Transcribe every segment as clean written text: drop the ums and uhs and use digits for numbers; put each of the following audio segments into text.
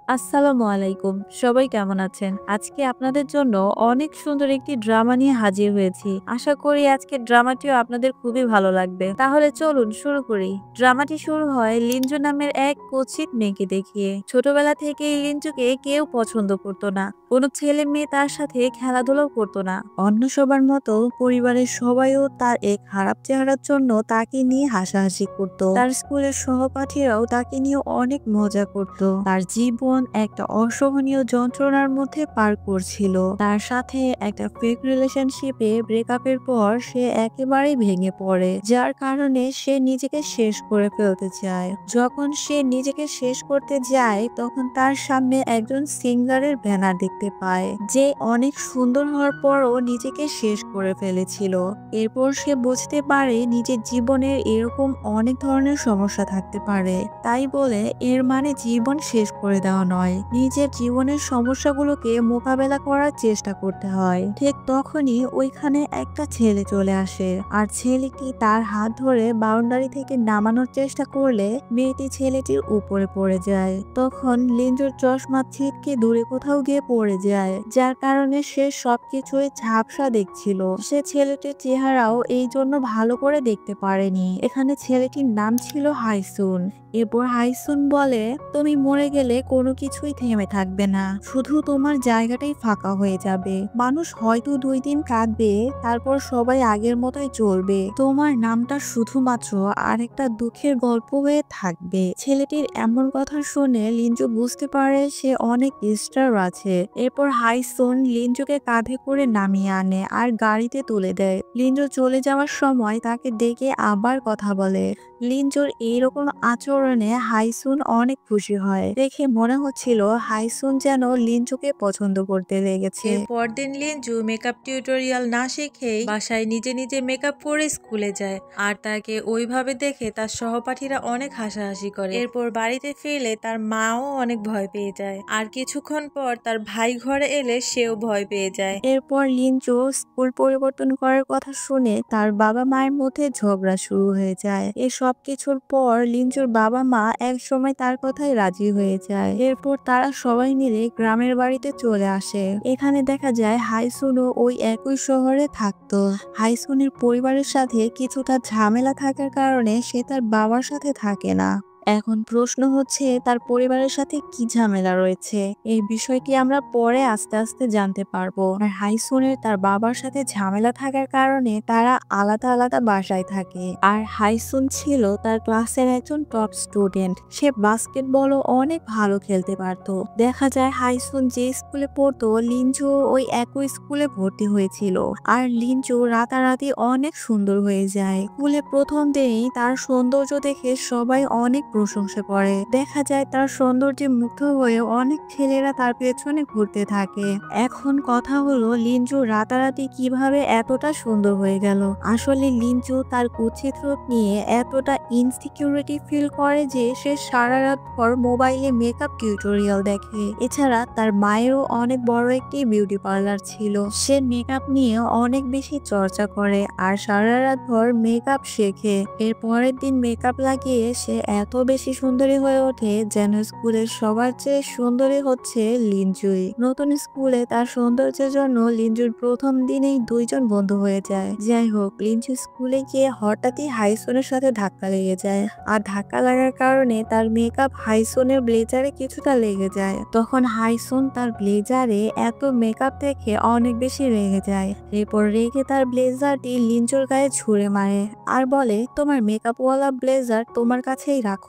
আসসালামু আলাইকুম। সবাই কেমন আছেন? আজকে আপনাদের জন্য অনেক সুন্দর একটি ড্রামা নিয়ে হাজির হয়েছি। আশা করি আজকের ড্রামাটিও আপনাদের খুবই ভালো লাগবে। তাহলে চলুন শুরু করি। ড্রামাটি শুরু হয় লিঞ্জু নামের এক কুৎসিত মেয়েকে দেখিয়ে। ছোটবেলা থেকেই লিঞ্জুকে কেউ পছন্দ করতো না। কোনো ছেলে মেয়ে তার সাথে খেলাধুলাও করতো না। অন্য সবার মতো পরিবারের সবাইও তার এক খারাপ চেহারার জন্য তাকে নিয়ে হাসাহাসি করত। তার স্কুলের সহপাঠীরাও তাকে নিয়ে অনেক মজা করত। তার জীবন একটা অসহনীয় যন্ত্রণার মধ্যে পার করছিল। তার সাথে একটা ফেক রিলেশনশিপে ব্রেকআপের পর সে একেবারেই ভেঙে পড়ে, যার কারণে সে নিজেকে শেষ করে ফেলতে চায়। যখন সে নিজেকে শেষ করতে যায় তখন তার সামনে একজন সিঙ্গারের ব্যানার দেখতে পায়, যে অনেক সুন্দর হওয়ার পরও নিজেকে শেষ করে ফেলেছিল। এরপর সে বুঝতে পারে নিজের জীবনের এরকম অনেক ধরনের সমস্যা থাকতে পারে, তাই বলে এর মানে জীবন শেষ করে দেওয়া নয়। নিজের জীবনের সমস্যাগুলোকে মোকাবেলা করার চেষ্টা করতে হয়। ঠিক তখনই ওইখানে একটা ছেলে চলে আসে, আর ছেলেটি তার হাত ধরে বাউন্ডারি থেকে নামানোর চেষ্টা করলে মেয়েটি ছেলেটির উপরে পড়ে যায়। তখন লিঞ্জুর চশমা ছিটকে দূরে কোথাও গিয়ে পড়ে যায়, যার কারণে সে সবকিছুই ঝাপসা দেখছিল। সে ছেলেটির চেহারাও এই জন্য ভালো করে দেখতে পারেনি। এখানে ছেলেটির নাম ছিল হাইসুন। এরপর হাইসুন বলে, তুমি মরে গেলে কোনো কিছুই থেমে থাকবে না, শুধু তোমার জায়গাটাই ফাঁকা হয়ে যাবে। মানুষ হয়তো 2 দিন কাঁদবে, তারপর সবাই আগের মতোই চলবে। তোমার নামটা শুধুমাত্র আরেকটা দুঃখের গল্প হয়ে থাকবে। ছেলেটির এমন কথা শুনে লিঞ্জু বুঝতে পারে সে অনেক ডিস্টার্ব আছে। এরপর হাইসুন লিঞ্জুকে কাঁধে করে নামিয়ে আনে আর গাড়িতে তুলে দেয়। লিঞ্জু চলে যাওয়ার সময় তাকে ডেকে আবার কথা বলে। লিঞ্জুর এইরকম আচরণে হাইসুন অনেক খুশি হয়। দেখে মনে হচ্ছিল হাইসুন যেন লিঞ্জুকে পছন্দ করতে লেগেছে। পরদিন লিঞ্জু মেকআপ টিউটোরিয়াল না শিখেই বাসায় নিজে নিজে মেকআপ করে স্কুলে যায়, আর তাকে ওইভাবে দেখে তার সহপাঠীরা অনেক হাসাহাসি করে। এরপর বাড়িতে ফিরলে তার মাও অনেক ভয় পেয়ে যায়, আর কিছুক্ষণ পর তার ভাই ঘরে এলে সেও ভয় পেয়ে যায়। এরপর লিঞ্জু স্কুল পরিবর্তন করার কথা শুনে তার বাবা মায়ের মধ্যে ঝগড়া শুরু হয়ে যায়। এসব কিছুর পর লিঞ্জুর বাবা মা এক সময় তার কথায় রাজি হয়ে যায়। এরপর তারা সবাই মিলে গ্রামের বাড়িতে চলে আসে। এখানে দেখা যায় হাইসুনও ওই একই শহরে থাকতো। হাইসুনের পরিবারের সাথে কিছুটা ঝামেলা থাকার কারণে সে তার বাবার সাথে থাকে না। এখন প্রশ্ন হচ্ছে তার পরিবারের সাথে কি ঝামেলা রয়েছে। এই বিষয়টি আমরা পরে আস্তে আস্তে জানতে পারবো। আর হাইসুনের তার বাবার সাথে ঝামেলা থাকার কারণে তারা আলাদা আলাদা বাসায় থাকে। আর হাইসুন ছিল তার ক্লাসের একজন টপ স্টুডেন্ট। সে বাস্কেটবলও অনেক ভালো খেলতে পারতো। দেখা যায় হাইসুন যে স্কুলে পড়তো লিঞ্জু ওই একই স্কুলে ভর্তি হয়েছিল। আর লিঞ্জু রাতারাতি অনেক সুন্দর হয়ে যায়। স্কুলে প্রথম দিনেই তার সৌন্দর্য দেখে সবাই অনেক প্রশংসা করে। দেখা যায় তার সৌন্দর্যে মুগ্ধ হয়ে অনেক ছেলেরা তার পেছনে ঘুরতে থাকে। এখন কথা হলো লিঞ্জু রাতারাতি কিভাবে এতটা সুন্দর হয়ে গেল। আসলে লিঞ্জু তার কুৎসিত রূপ নিয়ে এতটা ইনসিকিউরিটি ফিল করে যে সে সারা রাত ভর মোবাইলে মেকআপ টিউটোরিয়াল দেখে। এছাড়া তার মায়েরও অনেক বড় একটি বিউটি পার্লার ছিল। সে মেকআপ নিয়ে অনেক বেশি চর্চা করে আর সারা রাত ভর মেকআপ শেখে। এর পরের দিন মেকআপ লাগিয়ে সে এত বেশি সুন্দরী হয়ে ওঠে যেন স্কুলের সবার চেয়ে সুন্দরী হচ্ছে লিঞ্জুই। নতুন স্কুলে তার সৌন্দর্যের জন্য লিঞ্জুর প্রথম দিনেই 2জন বন্ধু হয়ে যায়। যাই হোক, লিঞ্জু স্কুলে গিয়ে হঠাৎই হাইসুনের সাথে ধাক্কা লেগে যায়। আর ধাক্কা লাগার কারণে তার মেকআপ হাইসুনের ব্লেজারে কিছুটা লেগে যায়। তখন হাইসুন তার ব্লেজারে এত মেকআপ দেখে অনেক বেশি রেগে যায়। এরপর রেগে তার ব্লেজারটি লিঞ্জুর গায়ে ছুঁড়ে মারে আর বলে, তোমার মেকআপওয়ালা ব্লেজার তোমার কাছেই রাখো।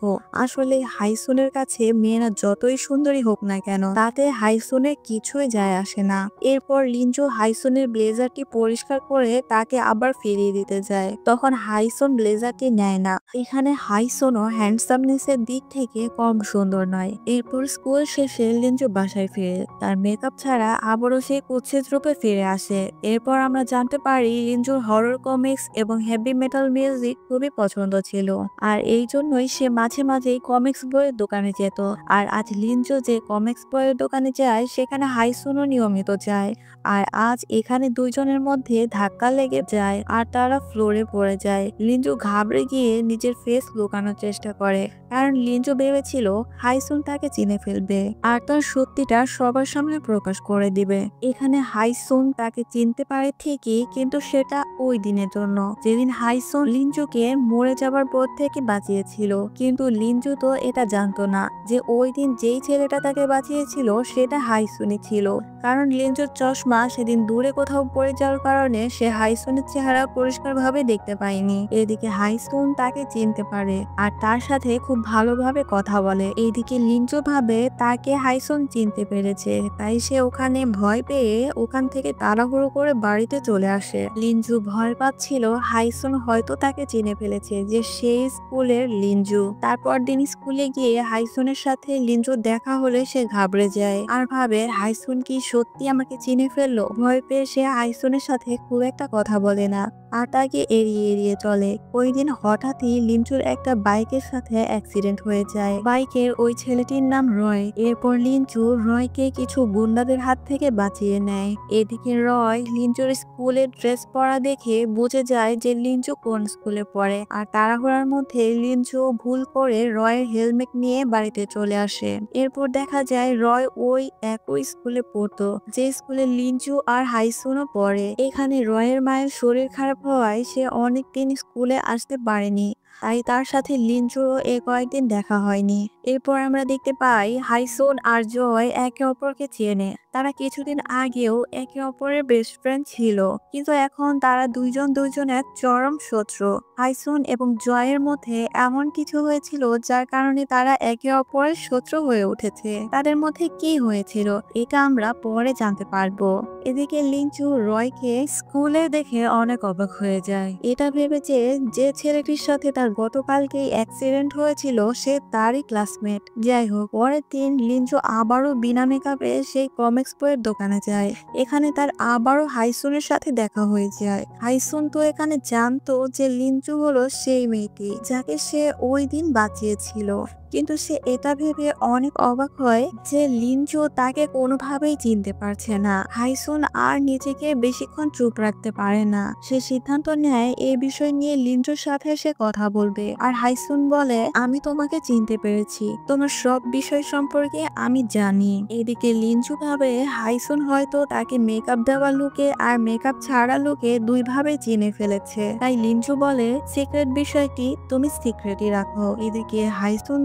আসলে হাইসুনের কাছে মেয়েরা যতই সুন্দরী হোক না কেন তাতে হাইসুনের কিছুই যায় আসে না। এরপর লিঞ্জু হাইসুনের ব্লেজারটি পরিষ্কার করে তাকে আবার ফিরিয়ে দিতে যায়। তখন হাইসুন ব্লেজারটি নেয় না। এখানে হাইসুনও হ্যান্ডসামনেসের দিক থেকে কম সুন্দর নয়। এরপর স্কুল শেষে লিঞ্জু বাসায় ফিরে তার মেকআপ ছাড়া আবারও সেই কুৎসিত রূপে ফিরে আসে। এরপর আমরা জানতে পারি লিঞ্জুর হরর কমিক্স এবং হেভি মেটাল মিউজিক খুবই পছন্দ ছিল, আর এই জন্যই সে মাঝে মাঝে মাঝেই কমিক্স বইয়ের দোকানে যেত। আর আজ লিনজো যে কমিক্স বইয়ের দোকানে যায় সেখানে হাইসুনও নিয়মিত যায়। আর আজ এখানে দুইজনের মধ্যে ধাক্কা লেগে যায় আর তারা ফ্লোরে পড়ে যায়। লিনজো ঘাবড়ে গিয়ে নিজের ফেস লুকানোর চেষ্টা করে, কারণ লিনজো ভেবেছিল হাইসুন তাকে চিনে ফেলবে আর তার সত্যিটা সবার সামনে প্রকাশ করে দিবে। এখানে হাইসুন তাকে চিনতে পারে ঠিকই, কিন্তু সেটা ওই দিনের জন্য যেদিন হাইসুন লিনজোকে মরে যাবার পথ থেকে বাঁচিয়েছিল। কিন্তু লিনজো তো এটা জানতো না যে ওই দিন যেই ছেলেটা তাকে বাঁচিয়েছিল সেটা হাইসুনই ছিল, কারণ লিনজোর চশমা সেদিন দূরে কোথাও পড়ে যাওয়ার কারণে সে হাইসুনের চেহারা পরিষ্কারভাবে দেখতে পায়নি। এদিকে হাইসুন তাকে চিনতে পারে আর তার সাথে খুব ভালোভাবে কথা বলে। এইদিকে লিনজো ভাবে তাকে হাইসুন চিনতে পেরেছে, তাই সে ওখানে ভয় পেয়ে ওখান থেকে তাড়াহুড়ো করে বাড়িতে চলে আসে। লিনজো ভয় পাচ্ছিল হাইসুন হয়তো তাকে চিনে ফেলেছে যে সে স্কুলের লিনজো। তারপর দিন স্কুলে গিয়ে হাইসুনের সাথে লিনজোর দেখা হলে সে ঘাবড়ে যায় আর ভাবে হাইসুন কি সত্যি আমাকে চিনে ফেললো। ভয় পেয়ে সে হাইসুনের সাথে খুব একটা কথা বলে না আর তাকে এড়িয়ে এড়িয়ে চলে। ওই দিন হঠাৎই লিনজোর একটা বাইকের সাথে অ্যাক্সিডেন্ট হয়ে যায়। বাইকের ওই ছেলেটির নাম রয়। এরপর লিনজো রয়কে কিছু গুন্ডাদের হাত থেকে বাঁচিয়ে নেয়। এদিকে রয় লিনজোর স্কুলের ড্রেস পরা দেখে বুঝে যায় যে লিনজো কোন স্কুলে পড়ে আর তাড়াহুড়ার মধ্যে লিনজো ভুল করে রয়ের হেলমেট নিয়ে বাড়িতে চলে আসে। এরপর দেখা যায় রয় ওই একই স্কুলে পড়তো যে স্কুলে লিনজো আর হাইসুনও পড়ে। এখানে রয়ের মায়ের শরীর খারাপ হওয়ায় সে অনেকদিন স্কুলে আসতে পারেনি, তাই তার সাথে লিনজোরও কয়েকদিন দেখা হয়নি। এরপর আমরা দেখতে পাই হাইসুন আর জয় একে অপরকে চেনে। তারা কিছুদিন আগেও একে অপরের বেস্ট ফ্রেন্ড ছিল, কিন্তু এখন তারা দুইজন দুইজনের চরম শত্রু। হাইসুন এবং জয়ের মধ্যে এমন কিছু হয়েছিল যার কারণে তারা একে অপরের শত্রু হয়ে উঠেছে। তাদের মধ্যে কি হয়েছিল এটা আমরা পরে জানতে পারবো। এদিকে লিনজো রয়কে স্কুলে দেখে অনেক অবাক হয়ে যায়। এটা ভেবেছে যে ছেলেটির সাথে তার গতকালকেই অ্যাক্সিডেন্ট হয়েছিল সে তারই ক্লাসমেট। যাই হোক, পরের দিন লিনজো আবারও বিনা মেকআপে সেই কমিক্স বইয়ের দোকানে যায়। এখানে তার আবারও হাইসুনের সাথে দেখা হয়ে যায়। হাইসুন তো এখানে জানতো যে লিনজো হলো সেই মেয়েটি যাকে সে ওই দিন বাঁচিয়েছিল, কিন্তু সে এটা ভেবে অনেক অবাক হয় যে লিনজো তাকে কোনোভাবেই চিনতে পারছে না। হাইসুন আর নিজেকে বেশিক্ষণ চুপ রাখতে পারে না। সে সিদ্ধান্ত নেয় এই বিষয় নিয়ে লিনজোর সাথে সে কথা বলবে। আর হাইসুন বলে, আমি তোমাকে চিনতে পেরেছি, তোমার সব বিষয় সম্পর্কে আমি জানি। এদিকে লিনজো ভাবে হাইসুন হয়তো তাকে মেকআপ দেওয়া লুকে আর মেকআপ ছাড়া লুকে দুইভাবে চিনে ফেলেছে। তাই লিনজো বলে, সিক্রেট বিষয়টি তুমি সিক্রেটই রাখো। এদিকে হাইসুন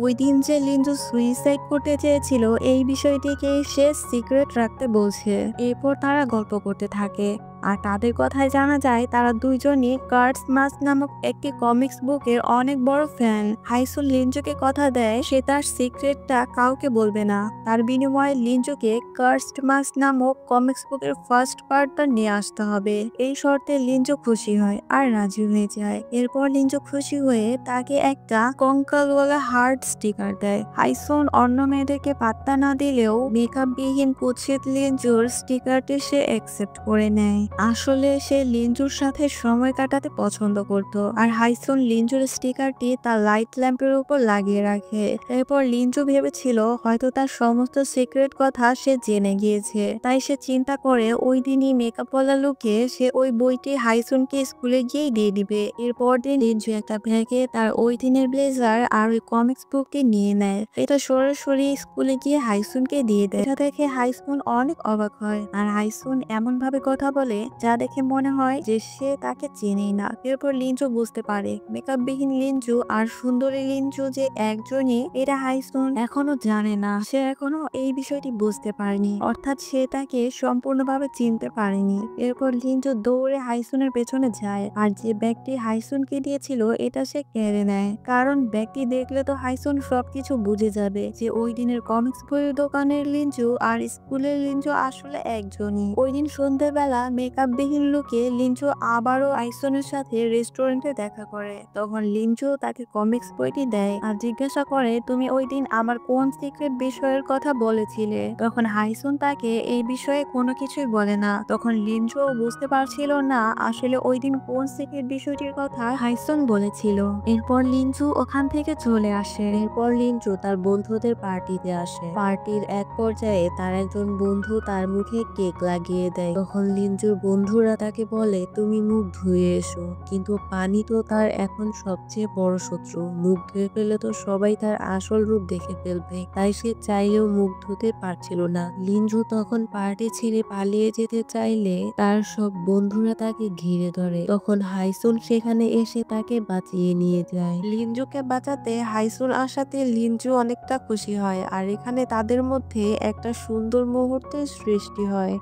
ওই দিন যে লিনজো সুইসাইড করতে চেয়েছিল এই বিষয়টিকে সে সিক্রেট রাখতে বলছে। এরপর তারা গল্প করতে থাকে আর তাদের কথায় জানা যায় তারা দুইজনই কার্ডস মাস নামক একটি কমিক্স বুকের অনেক বড় ফ্যান। হাইসুন লিনজোকে কথা দেয় সে তার সিক্রেটটা কাউকে বলবে না। তার বিনিময়ে লিনজোকে কার্ডস মাস নামক কমিক্স বুকের ফার্স্ট পার্টটা নিয়ে আসতে হবে। এই শর্তে লিনজো খুশি হয় আর রাজি হয়ে যায়। এরপর লিনজো খুশি হয়ে তাকে একটা কঙ্কালওয়ালা হার্ট স্টিকার দেয়। হাইসুন অন্য মেয়েদেরকে পাত্তা না দিলেও মেকআপ বিহীন কুৎসিত লিনজোর স্টিকারটি সে অ্যাকসেপ্ট করে নেয়। আসলে সে লিনজোর সাথে সময় কাটাতে পছন্দ করত আর হাইসুন লিনজোর স্টিকারটি তার লাইট ল্যাম্পের উপর লাগিয়ে রাখে। এরপর লিনজো ভেবেছিল হয়তো তার সমস্ত সিক্রেট কথা সে জেনে গিয়েছে, তাই সে চিন্তা করে ওই দিনই মেকআপওয়ালা লুকে সে ওই বইটি হাইসুনকে স্কুলে গিয়েই দিয়ে দিবে। এরপর দিন লিনজো একটা ব্যাগে তার ওই দিনের ব্লেজার আর ওই কমিক্স বুকটি নিয়ে নেয়। এটা সরাসরি স্কুলে গিয়ে হাইসুনকে দিয়ে দেয়। এটা দেখে হাইসুন অনেক অবাক হয় আর হাইসুন এমন ভাবে কথা বলে যা দেখে মনে হয় যে সে তাকে চেনেই না। এরপর লিনজো বুঝতে পারে মেকআপ বিহীন লিনজো আর সুন্দরী লিনজো যে একজনই, এটা হাইসুন এখনো জানে না। সে এখনো এই বিষয়টি বুঝতে পারেনি, অর্থাৎ সে তাকে সম্পূর্ণভাবে চিনতে পারেনি। এরপর লিনজো দৌড়ে হাইসুনের পেছনে যায় আর যে ব্যাগটি হাইসুনকে দিয়েছিল এটা সে কেড়ে নেয়, কারণ ব্যাগটি দেখলে তো হাইসুন সবকিছু বুঝে যাবে যে ওই দিনের কমিক্স বইয়ের দোকানের লিনজো আর স্কুলের লিনজো আসলে একজনই। ওই দিন সন্ধ্যেবেলা মেকআপবিহীন লুকে লিঞ্জু আবারও আইসনের সাথে রেস্টুরেন্টে দেখা করে। তখন লিঞ্জু তাকে কমিক্স বইটি দেয় আর জিজ্ঞাসা করে, তুমি ওই দিন আমার কোন সিক্রেট বিষয়ের কথা বলেছিলে? তখন হাইসুন তাকে এই বিষয়ে কোনো কিছুই বলে না। তখন লিঞ্জু বুঝতে পারছিল না আসলে ওই দিন কোন সিক্রেট বিষয়টির কথা হাইসুন বলেছিল। এরপর লিঞ্জু ওখান থেকে চলে আসে। এরপর লিঞ্জু তার বন্ধুদের পার্টিতে আসে। পার্টির এক পর্যায়ে তার একজন বন্ধু তার মুখে কেক লাগিয়ে দেয়। তখন লিঞ্জুর বন্ধুরা তাকে বলে, তুমি মুখ ধুয়ে এসো। কিন্তু পানি তো তার এখন সবচেয়ে বড় শত্রু। মুখ ধুয়ে ফেলে তো সবাই তার আসল রূপ দেখে ফেলবে। তাই সে চাইলেও মুখ ধুতে পারছিল না। লিঞ্জু তখন পার্টি ছেড়ে পালিয়ে যেতে চাইলে তার সব বন্ধুরা তাকে ঘিরে ধরে। তখন হাইসুন সেখানে এসে তাকে বাঁচিয়ে নিয়ে যায়। লিঞ্জুকে বাঁচাতে হাইসুন আসাতে লিঞ্জু অনেকটা খুশি হয় আর এখানে তাদের মধ্যে একটা সুন্দর মুহূর্তের সৃষ্টি হয়।